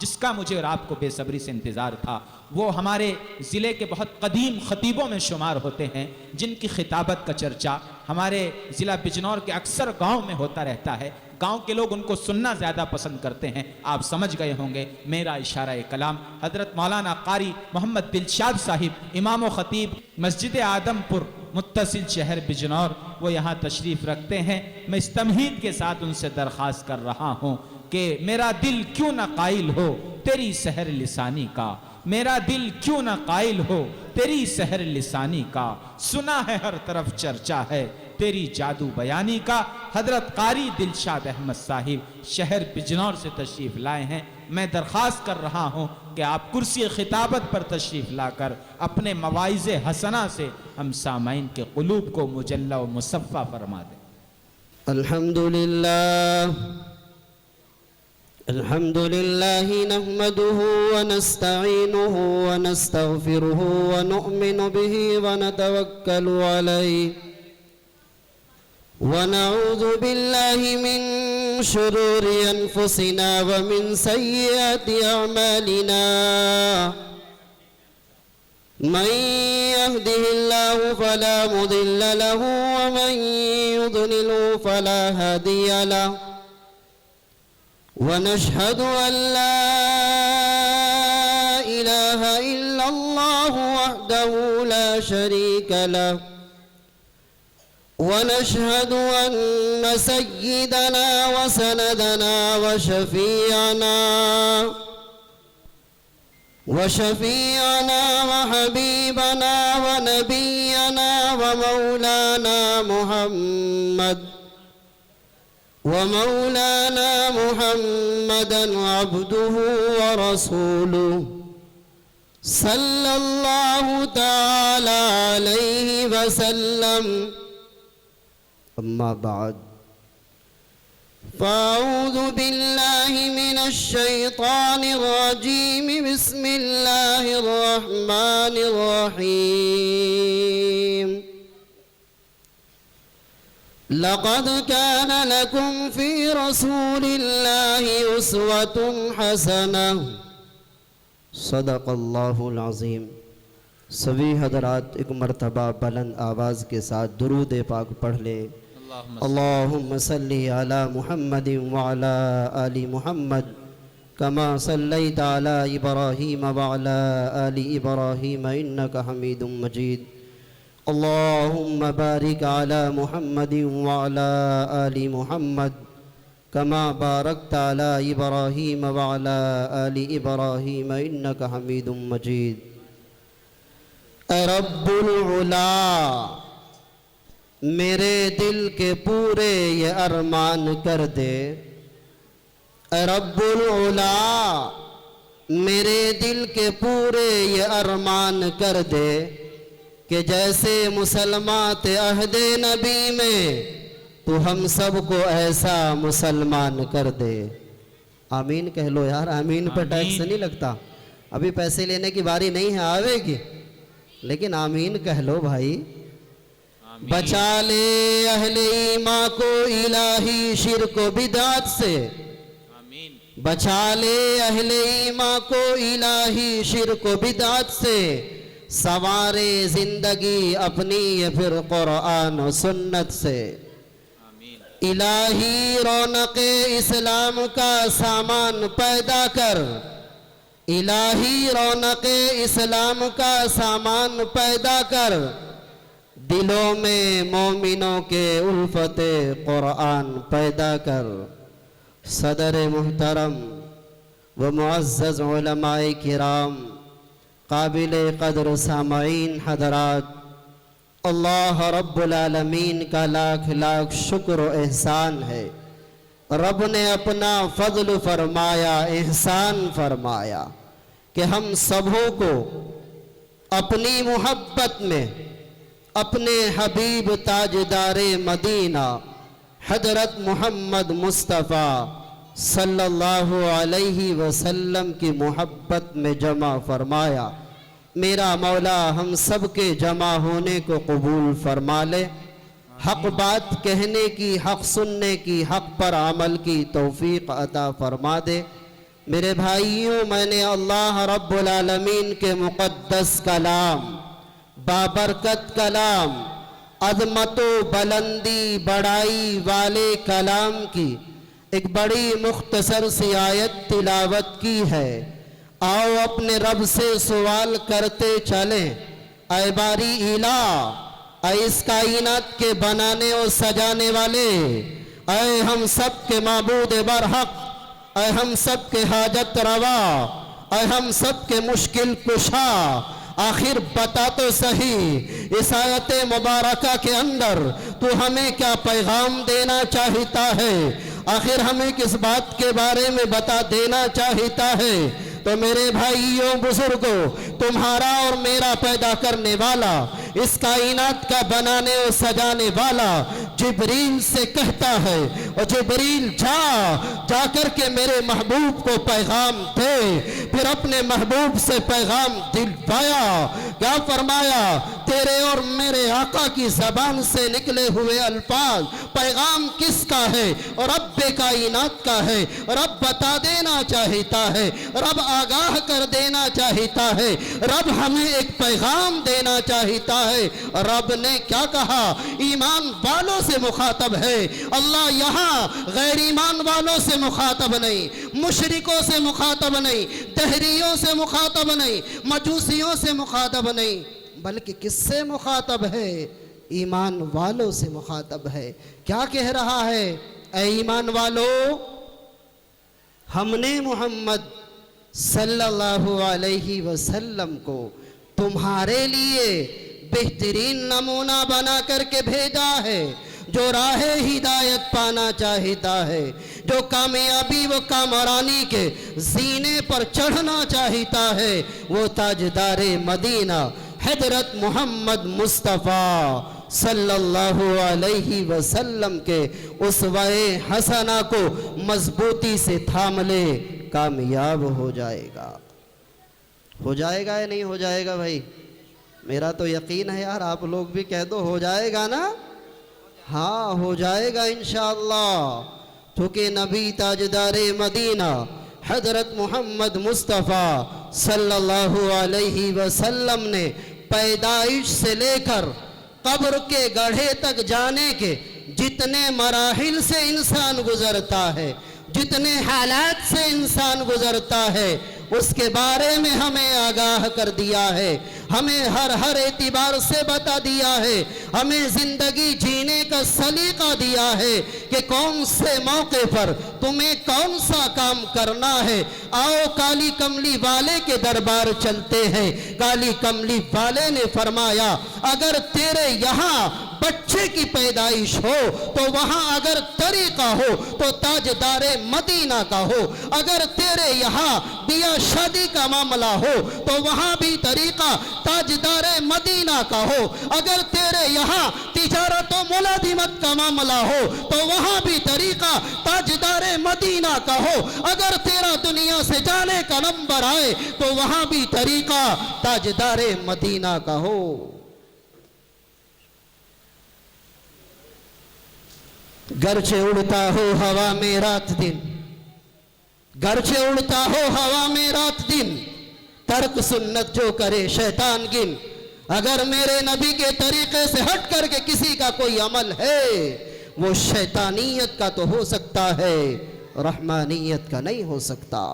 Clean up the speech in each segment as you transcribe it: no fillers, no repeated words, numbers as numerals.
جس کا مجھے اور آپ کو بے صبری سے انتظار تھا، وہ ہمارے ضلع کے بہت قدیم خطیبوں میں شمار ہوتے ہیں، جن کی خطابت کا چرچا ہمارے ضلع بجنور کے اکثر گاؤں میں ہوتا رہتا ہے۔ گاؤں کے لوگ ان کو سننا زیادہ پسند کرتے ہیں۔ آپ سمجھ گئے ہوں گے میرا اشارہ کلام حضرت مولانا قاری محمد دلشاد صاحب، امام و خطیب مسجد آدم پور متصل شہر بجنور، وہ یہاں تشریف رکھتے ہیں۔ میں اس تمہید کے ساتھ ان سے درخواست کر رہا ہوں کہ میرا دل کیوں نہ قائل ہو تیری سحر لسانی کا، میرا دل کیوں نہ قائل ہو تیری سحر لسانی کا، سنا ہے ہر طرف چرچا ہے تیری جادو بیانی کا۔ حضرت قاری دلشاد احمد صاحب شہر بجنور سے تشریف لائے ہیں۔ میں درخواست کر رہا ہوں کہ آپ کرسی خطابت پر تشریف لا کر اپنے مواعظ حسنہ سے ہم سامعین کے قلوب کو مجلہ و مصفہ فرما دیں۔ الحمدللہ نحمده ونستعینه ونستغفره ونؤمن به ونتوکل علیہ ونعوذ باللہ من شرور انفسنا ومن سیئات اعمالنا من يهده الله فلا مضل له ومن يضلل فلا هادي له ونشهد أن لا إله إلا الله وحده لا شريك له ونشهد أن سيدنا وسندنا وشفيعنا وحبيبنا ونبينا ومولانا محمدا عبده ورسوله صلى الله تعالى عليه وسلم أما بعد فأعوذ بالله من الشيطان الرجيم بسم الله الرحمن الرحيم لقد كان لكم في رسول الله أسوة حسنة صدق اللہ العظیم۔ سبھی حضرات ایک مرتبہ بلند آواز کے ساتھ درود پاک پڑھ لیں۔ اللہم صلی علی محمد وعلی آل محمد کما صلیت علی ابراہیم وعلی آل ابراہیم انک حمید مجید۔ اللہم بارک علی محمد وعلی آل محمد کما بارکت علی ابراہیم وعلی آل ابراہیم انک حمید مجید۔ اے رب العلا میرے دل کے پورے یہ ارمان کر دے، اے رب العلا میرے دل کے پورے یہ ارمان کر دے کہ جیسے مسلمات عہد نبی میں تو ہم سب کو ایسا مسلمان کر دے۔ آمین کہہ لو یار، آمین پہ ٹیکس نہیں لگتا، ابھی پیسے لینے کی باری نہیں ہے، آوے گی، لیکن آمین کہہ لو بھائی۔ بچا لے اہل ایمان کو الہی شرک و بدعت سے، بچا لے اہل ایمان کو الہی شرک و بدعت سے، سوارے زندگی اپنی یہ پھر قرآن و سنت سے۔ الہی رونق اسلام کا سامان پیدا کر، الہی رونق اسلام کا سامان پیدا کر، دلوں میں مومنوں کے الفت قرآن پیدا کر۔ صدر محترم و معزز علماء کرام، قابل قدر سامعین حضرات، اللہ رب العالمین کا لاکھ لاکھ شکر و احسان ہے۔ رب نے اپنا فضل فرمایا، احسان فرمایا کہ ہم سبوں کو اپنی محبت میں اپنے حبیب تاجدار مدینہ حضرت محمد مصطفیٰ صلی اللہ علیہ وسلم کی محبت میں جمع فرمایا۔ میرا مولا ہم سب کے جمع ہونے کو قبول فرما لے، حق بات کہنے کی، حق سننے کی، حق پر عمل کی توفیق عطا فرما دے۔ میرے بھائیوں، میں نے اللہ رب العالمین کے مقدس کلام، بابرکت کلام، عظمت و بلندی بڑائی والے کلام کی ایک بڑی مختصر سی آیت تلاوت کی ہے۔ آؤ اپنے رب سے سوال کرتے چلیں، اے باری الہ، اے اس کائنات کے بنانے اور سجانے والے، اے ہم سب کے معبود برحق، اے ہم سب کے حاجت روا، اے ہم سب کے مشکل کشا، آخر بتا تو صحیح اس آیت مبارکہ کے اندر تو ہمیں کیا پیغام دینا چاہتا ہے، آخر ہمیں کس بات کے بارے میں بتا دینا چاہتا ہے۔ تو میرے بھائیوں بزرگوں، تمہارا اور میرا پیدا کرنے والا، اس کائنات کا بنانے اور سجانے والا جبریل سے کہتا ہے، اور جبریل جا کر کے میرے محبوب کو پیغام دے۔ پھر اپنے محبوب سے پیغام دلوایا، کیا فرمایا؟ تیرے اور میرے آقا کی زبان سے نکلے ہوئے الفاظ پیغام کس کا ہے؟ رب کائنات کا ہے۔ رب بتا دینا چاہتا ہے، رب آگاہ کر دینا چاہتا ہے، رب ہمیں ایک پیغام دینا چاہتا ہے۔ رب نے کیا کہا؟ ایمان والوں سے مخاطب ہے اللہ، یہاں غیر ایمان والوں سے مخاطب نہیں، مشرکوں سے مخاطب نہیں، دہریوں سے مخاطب نہیں، مجوسیوں سے مخاطب نہیں، بلکہ کس سے مخاطب ہے؟ ایمان والوں سے مخاطب ہے۔ کیا کہہ رہا ہے؟ اے ایمان والو، ہم نے محمد صلی اللہ علیہ وسلم کو تمہارے لیے بہترین نمونہ بنا کر کے بھیجا ہے۔ جو راہ ہدایت پانا چاہتا ہے، جو کامیابی و کامرانی کے زینے پر چڑھنا چاہتا ہے، وہ تاجدار مدینہ حضرت محمد مصطفیٰ صلی اللہ علیہ وسلم کے اسوہ حسنہ کو مضبوطی سے تھام لے، کامیاب ہو جائے گا۔ ہو جائے گا یا نہیں ہو جائے گا بھائی؟ میرا تو یقین ہے یار، آپ لوگ بھی کہہ دو ہو جائے گا نا؟ ہاں ہو جائے گا انشاءاللہ، کیونکہ نبی تاجدار مدینہ حضرت محمد مصطفیٰ صلی اللہ علیہ وسلم نے پیدائش سے لے کر قبر کے گڑھے تک جانے کے جتنے مراحل سے انسان گزرتا ہے، جتنے حالات سے انسان گزرتا ہے، اس کے بارے میں ہمیں آگاہ کر دیا ہے، ہمیں ہر اعتبار سے بتا دیا ہے، ہمیں زندگی جینے کا سلیقہ دیا ہے کہ کون سے موقع پر تمہیں کون سا کام کرنا ہے۔ آؤ کالی کملی والے کے دربار چلتے ہیں۔ کالی کملی والے نے فرمایا، اگر تیرے یہاں بچے کی پیدائش ہو تو وہاں اگر طریقہ ہو تو تاجدار مدینہ کا ہو، اگر تیرے یہاں بیاہ شادی کا معاملہ ہو تو وہاں بھی طریقہ تاجدار مدینہ کا ہو، اگر تیرے یہاں تجارت و ملازمت کا معاملہ ہو تو وہاں بھی طریقہ تاجدار مدینہ کا ہو، اگر تیرا دنیا سے جانے کا نمبر آئے تو وہاں بھی طریقہ تاجدار مدینہ کا ہو۔ گرچہ اڑتا ہو ہوا میں رات دن، گرچہ اڑتا ہو ہوا میں رات دن، ترک سنت جو کرے شیطان گن۔ اگر میرے نبی کے طریقے سے ہٹ کر کے کسی کا کوئی عمل ہے، وہ شیطانیت کا تو ہو سکتا ہے، رحمانیت کا نہیں ہو سکتا۔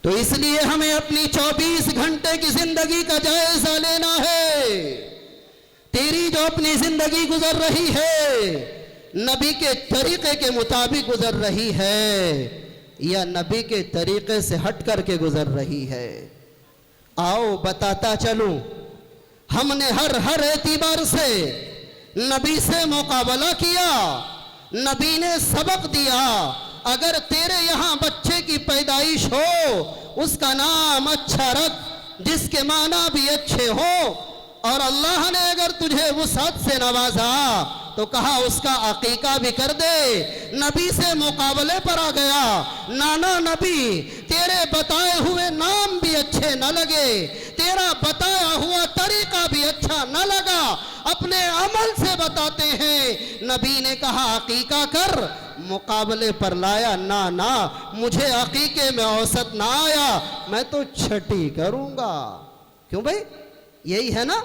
تو اس لیے ہمیں اپنی 24 گھنٹے کی زندگی کا جائزہ لینا ہے۔ تیری جو اپنی زندگی گزر رہی ہے، نبی کے طریقے کے مطابق گزر رہی ہے یا نبی کے طریقے سے ہٹ کر کے گزر رہی ہے؟ آؤ بتاتا چلوں، ہم نے ہر اعتبار سے نبی سے مقابلہ کیا، نبی نے سبق دیا۔ اگر تیرے یہاں بچے کی پیدائش ہو، اس کا نام اچھا رکھ جس کے معنی بھی اچھے ہو، اور اللہ نے اگر تجھے وسعت سے نوازا تو کہا اس کا عقیقہ بھی کر دے۔ نبی سے مقابلے پر آ گیا، نانا نبی تیرے بتائے ہوئے نام بھی اچھے نہ لگے، تیرا بتایا ہوا طریقہ بھی اچھا نہ لگا، اپنے عمل سے بتاتے ہیں۔ نبی نے کہا عقیقہ کر، مقابلے پر لایا، نہ مجھے عقیقے میں اوسط نہ آیا، میں تو چھٹی کروں گا۔ کیوں بھائی؟ یہی ہے نا،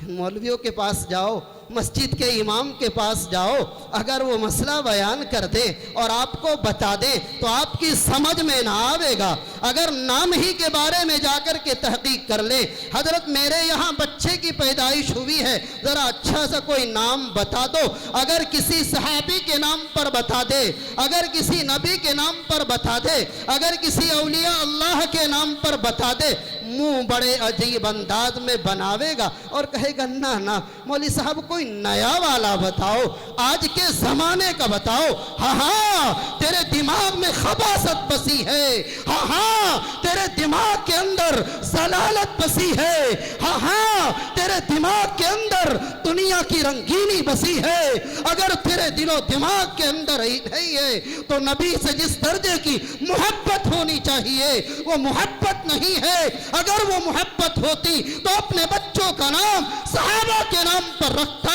مولویوں کے پاس جاؤ، مسجد کے امام کے پاس جاؤ، اگر وہ مسئلہ بیان کر دے اور آپ کو بتا دے تو آپ کی سمجھ میں نہ آئے گا۔ اگر نام ہی کے بارے میں جا کر کے تحقیق کر لے، حضرت میرے یہاں بچے کی پیدائش ہوئی ہے، ذرا اچھا سا کوئی نام بتا دو، اگر کسی صحابی کے نام پر بتا دے، اگر کسی نبی کے نام پر بتا دے، اگر کسی اولیاء اللہ کے نام پر بتا دے، منہ بڑے عجیب انداز میں بناوے گا اور کہے گا نہ مولوی صاحب کوئی نیا والا بتاؤ، آج کے زمانے کا بتاؤ۔ ہاں تیرے دماغ میں خباثت بسی ہے، ہاں تیرے دماغ کے اندر ضلالت بسی ہے، ہاں تیرے دماغ کے اندر دنیا کی رنگینی بسی ہے۔ اگر تیرے دل و دماغ کے اندر نہیں ہے تو نبی سے جس درجے کی محبت ہونی چاہیے وہ محبت نہیں ہے۔ اگر وہ محبت ہوتی تو اپنے بچوں کا نام صحابہ کے نام پر رکھتا،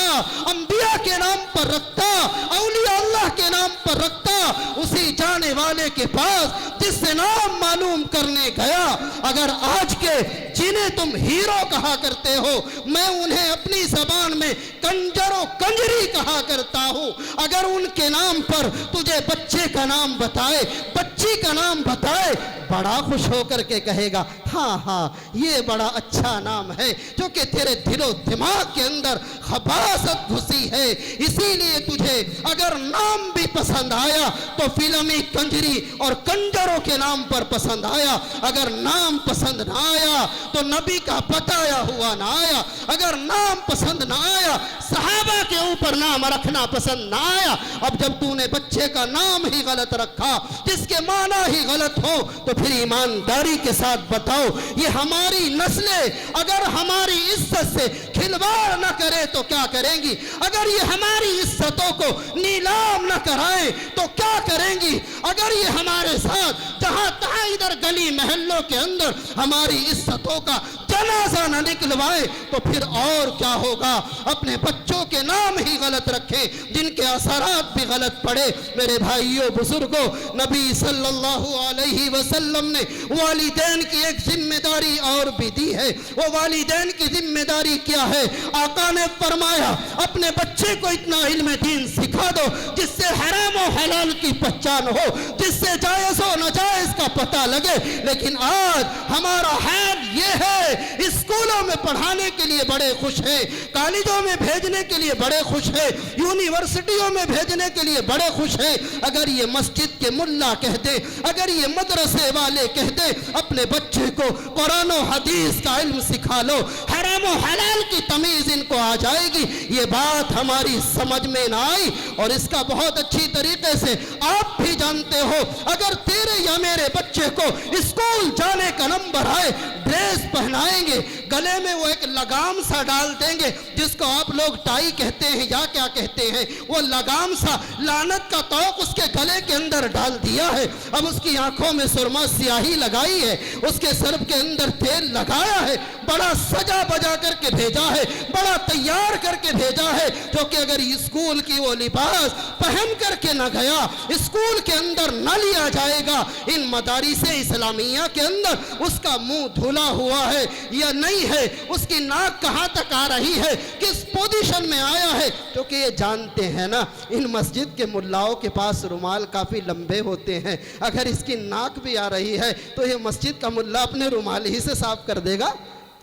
انبیاء کے نام پر رکھتا، اولیاء اللہ کے نام پر رکھتا، اسی جانے والے کے پاس جس سے نام معلوم کرنے گیا۔ اگر آج کے جنہیں تم ہیرو کہا کرتے ہو، میں انہیں اپنی زبان میں کنجر و کنجری کہا کرتا ہوں، اگر ان کے نام پر تجھے بچے کا نام بتائے، بچی کا نام بتائے، بڑا خوش ہو کر کے کہے گا ہاں یہ بڑا اچھا نام ہے، جو کہ تیرے دل و دماغ کے اندر خباثت گھسی ہے۔ اسی لیے تجھے اگر نام بھی پسند آیا تو فلمی کنجری اور کنجروں کے نام پر پسند آیا، اگر نام پسند نہ آیا تو نبی کا بتایا ہوا نہ آیا، اگر نام پسند نہ آیا صحابہ کے اوپر نام رکھنا پسند نہ آیا۔ اب جب تو نے بچے کا نام ہی غلط رکھا، جس کے معنی ہی غلط ہو، تو پھر ایمانداری کے ساتھ بتاؤ یہ ہماری نسلیں اگر ہماری عزت سے کھلواڑ نہ کرے تو کیا کریں گی؟ اگر یہ ہماری عزتوں کو نیلام نہ کرائیں تو کیا کریں گی؟ اگر یہ ہمارے ساتھ جہاں تہاں ادھر گلی محلوں کے اندر ہماری عزتوں کا جنازہ نہ نکلوائے تو پھر اور کیا ہوگا؟ اپنے بچوں کے نام ہی غلط رکھیں جن کے اثرات بھی غلط پڑے۔ میرے بھائیوں بزرگوں، نبی صلی اللہ علیہ وسلم نے والدین کی ایک ذمہ داری اور بھی دی ہے۔ وہ والدین کی ذمہ داری کیا ہے؟ آقا نے فرمایا اپنے بچے کو اتنا علم دین سکھا دو جس سے حرام و حلال کی پہچان ہو، جس سے جائز و ناجائز کا پتہ لگے۔ لیکن آج ہمارا حال یہ ہے، اسکولوں میں پڑھانے کے لیے بڑے خوش ہیں، کالجوں میں بھیجنے کے لیے بڑے خوش ہیں، یونیورسٹیوں میں بھیجنے کے لیے بڑے خوش ہیں۔ اگر یہ مسجد کے ملا کہہ دے، اگر یہ مدرسے والے کہہ دے اپنے بچے کو قرآن و حدیث کا علم سکھا لو، حرام و حلال کی تمیز ان کو آ جائے گی، یہ بات ہماری سمجھ میں نہ آئی۔ اور اس کا بہت اچھی طریقے سے آپ بھی جانتے ہو، اگر تیرے یا میرے بچے کو اسکول جانے کا نمبر آئے، ڈریس پہنائیں گے، گلے میں وہ ایک لگام سا ڈال دیں گے جس کو آپ لوگ ٹائی کہتے ہیں یا کیا کہتے ہیں، وہ لگام سا لعنت کا توق اس کے گلے کے اندر ڈال دیا ہے۔ اب اس کی آنکھوں میں سرما سیاہی لگائی ہے، اس کے سر کے اندر تیل لگایا ہے، بڑا سجا بجا کر کے بھیجا ہے، بڑا تیار کر کے بھیجا ہے، جو کہ اگر اسکول کی وہ لباس پہن کر کے نہ گیا، اسکول کے اندر نہ لیا جائے گا، ان مدارس اسلامیہ کے اندر اس کا منہ دھلا ہوا ہے یا نہیں ہے، اس کی ناک کہاں تک آ رہی ہے، کس پوزیشن میں آیا ہے، کیونکہ یہ جانتے ہیں نا ان مسجد کے ملاؤں کے پاس رومال کافی لمبے ہوتے ہیں، اگر اس کی ناک بھی آ رہی ہے تو یہ مسجد کا ملا اپنے رومال ہی سے صاف کر دے گا۔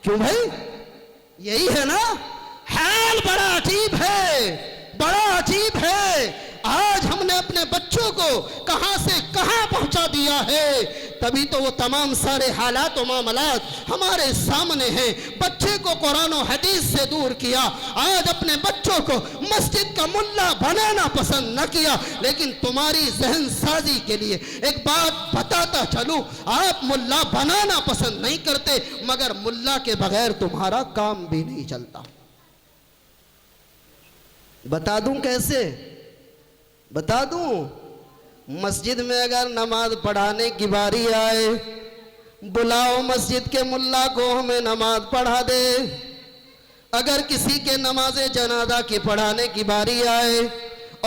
کیوں بھائی؟ یہی ہے نا حال۔ بڑا عجیب ہے، بڑا عجیب ہے۔ آج ہم نے اپنے بچوں کو کہاں سے کہاں پہنچا دیا ہے، تبھی تو وہ تمام سارے حالات و معاملات ہمارے سامنے ہیں۔ بچے کو قرآن و حدیث سے دور کیا، آج اپنے بچوں کو مسجد کا ملا بنانا پسند نہ کیا۔ لیکن تمہاری ذہن سازی کے لیے ایک بات بتاتا چلوں، آپ ملا بنانا پسند نہیں کرتے، مگر ملا کے بغیر تمہارا کام بھی نہیں چلتا۔ بتا دوں کیسے؟ بتا دوں، مسجد میں اگر نماز پڑھانے کی باری آئے، بلاؤ مسجد کے ملا کو ہمیں نماز پڑھا دے۔ اگر کسی کے نماز جنازہ کی پڑھانے کی باری آئے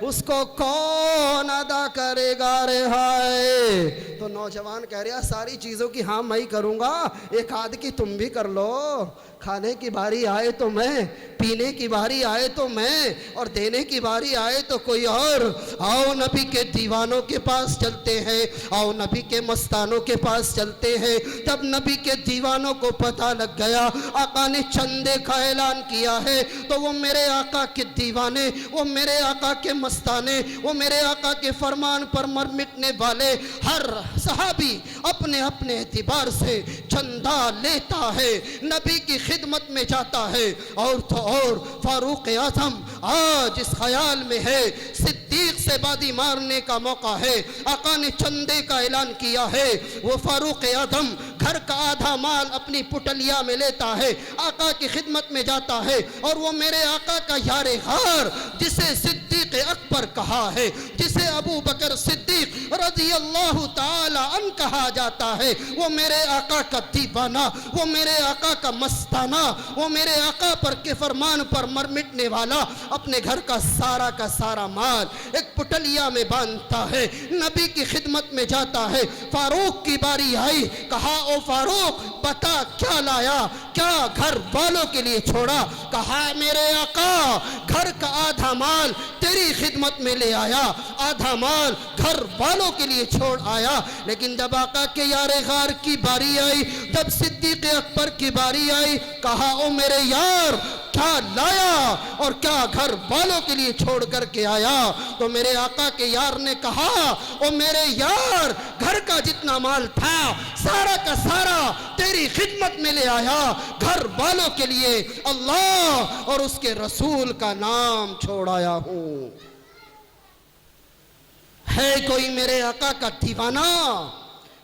اس کو کون ادا کرے گا رے ہائے؟ تو نوجوان کہہ رہا ساری چیزوں کی ہاں میں ہی کروں گا، ایک آدھ کی تم بھی کر لو، کھانے کی باری آئے تو میں، پینے کی باری آئے تو میں، اور دینے کی باری آئے تو کوئی اور۔ آؤ نبی کے دیوانوں کے پاس چلتے ہیں، آؤ نبی کے مستانوں کے پاس چلتے ہیں۔ جب نبی کے دیوانوں کو پتہ لگ گیا آقا نے چندے کا اعلان کیا ہے، تو وہ میرے آقا کے دیوانے، وہ میرے آقا کے مستانے، وہ میرے آقا کے فرمان پر مر مٹنے والے، ہر صحابی اپنے اپنے اعتبار سے چندہ لیتا ہے، نبی کی خدمت میں جاتا ہے۔ اور تو اور فاروق اعظم آج اس خیال میں ہے صدیق سے بادی مارنے کا موقع ہے، آقا نے چندے کا اعلان کیا ہے، وہ فاروق اعظم گھر کا آدھا مال اپنی پٹلیا میں لیتا ہے، آقا کی خدمت میں جاتا ہے، اور وہ میرے آقا کا یار غار جسے صدیق اکبر کہا ہے، جسے ابو بکر صدیق رضی اللہ تعالی عنہ کہا جاتا ہے، وہ میرے آقا کا دیوانہ، وہ میرے آقا کا مستانہ، وہ میرے آقا پر کے فرمان پر مر مٹنے والا، اپنے گھر کا سارا مال ایک پٹلیا میں باندھتا ہے، نبی کی خدمت میں جاتا ہے۔ فاروق کی باری آئی، کہا او فاروق بتا کیا لایا، کیا گھر والوں کے لیے چھوڑا؟ کہا میرے آقا گھر کا آدھا مال تیری خدمت میں لے آیا، آدھا مال گھر والوں کے لیے چھوڑ آیا۔ لیکن جب آقا کے یار غار کی باری آئی، جب صدیق اکبر کی باری آئی، کہا او میرے یار کیا لایا اور کیا گھر والوں کے لیے چھوڑ کر کے آیا؟ تو میرے آقا کے یار نے کہا او میرے یار گھر کا جتنا مال تھا سارا کا سارا تیری خدمت میں لے آیا، گھر والوں کے لیے اللہ اور اس کے رسول کا نام چھوڑ آیا ہوں۔ ہے کوئی میرے آقا کا دیوانہ؟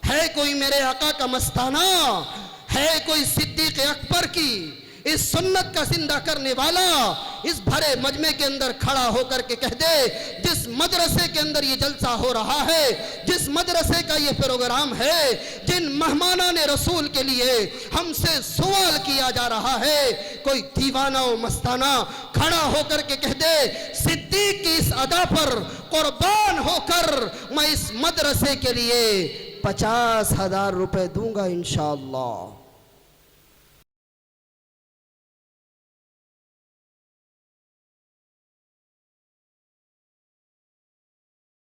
ہے کوئی میرے آقا کا مستانہ؟ ہے کوئی صدیق اکبر کی اس سنت کا زندہ کرنے والا اس بھرے مجمع کے اندر کھڑا ہو کر کے کہہ دے جس مدرسے کے اندر یہ جلسہ ہو رہا ہے، جس مدرسے کا یہ پروگرام ہے، جن مہمانان رسول کے لیے ہم سے سوال کیا جا رہا ہے، کوئی دیوانہ و مستانہ کھڑا ہو کر کے کہہ دے صدیق کی اس ادا پر قربان ہو کر میں اس مدرسے کے لیے 50,000 روپے دوں گا انشاءاللہ۔